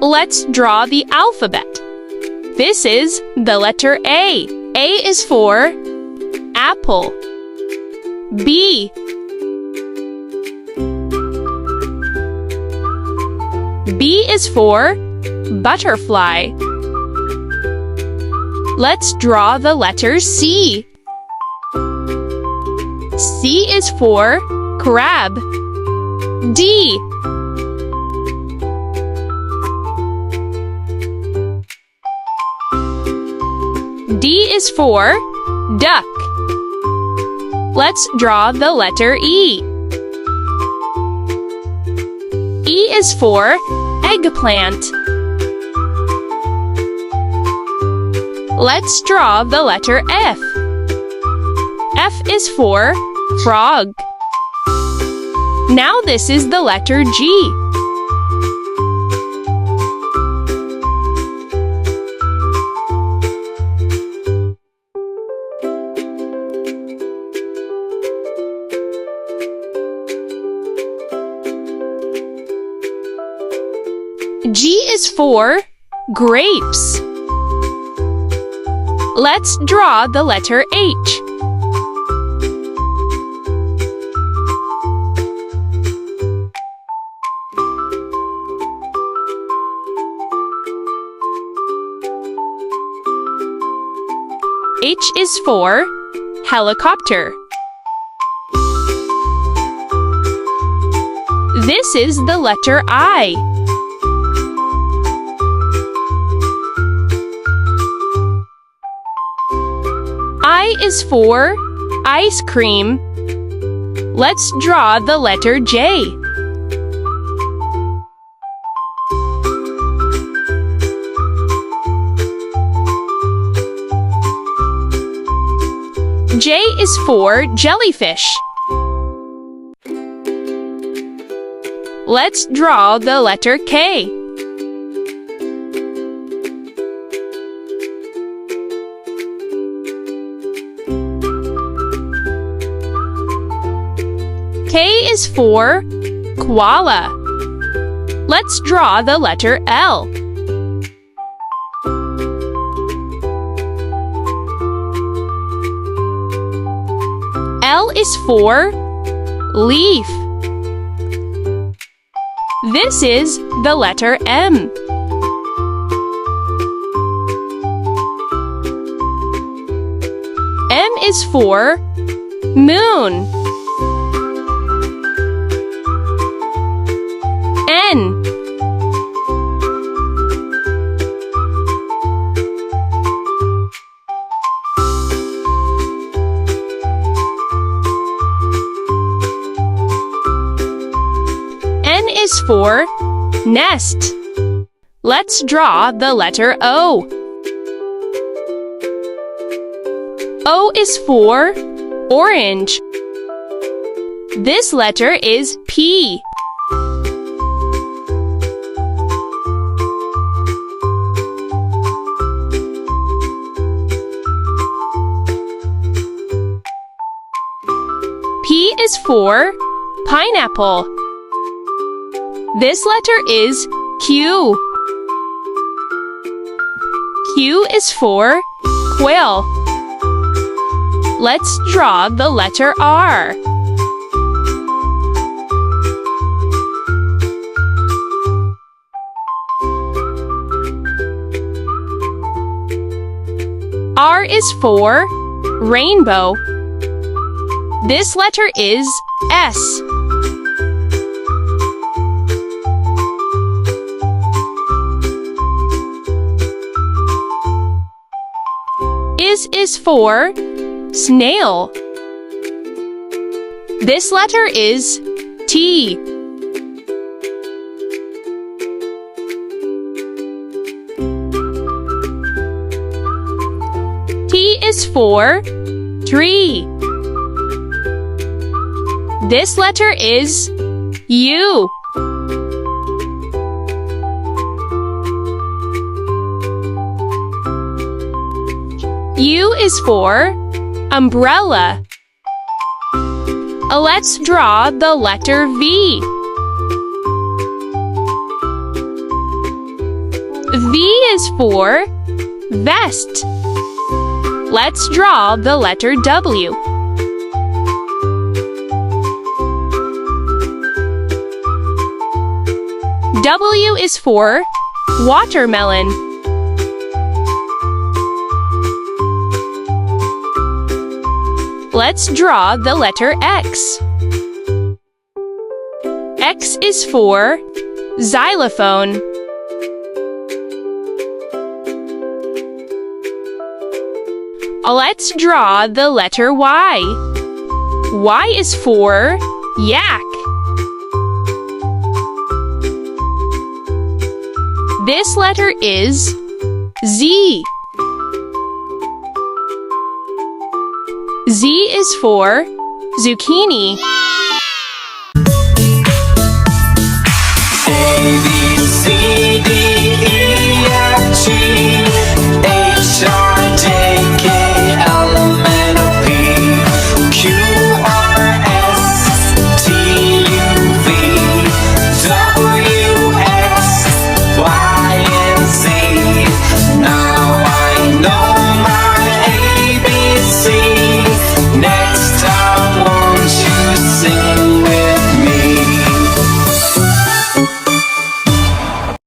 Let's draw the alphabet. This is the letter A. A is for apple. B. B is for butterfly. Let's draw the letter C. C is for crab. D. D is for duck. Let's draw the letter E. E is for eggplant. Let's draw the letter F. F is for frog. Now this is the letter G. G is for grapes. Let's draw the letter H. H is for helicopter. This is the letter I. I is for ice cream. Let's draw the letter J. J is for jellyfish. Let's draw the letter K. K is for koala. Let's draw the letter L. L is for leaf. This is the letter M. M is for moon. N. N is for nest. Let's draw the letter O. O is for orange. This letter is P. P is for pineapple. This letter is Q. Q is for quail. Let's draw the letter R. R is for rainbow. This letter is S. Is for snail. This letter is T. T is for tree. This letter is U. U is for umbrella. Let's draw the letter V. for vest. Let's draw the letter W. W is for watermelon. Let's draw the letter X. X is for xylophone. Let's draw the letter Y. Y is for yak. This letter is Z. Z is for zucchini. A, B, C, D, E, F, G, H, I, J, K,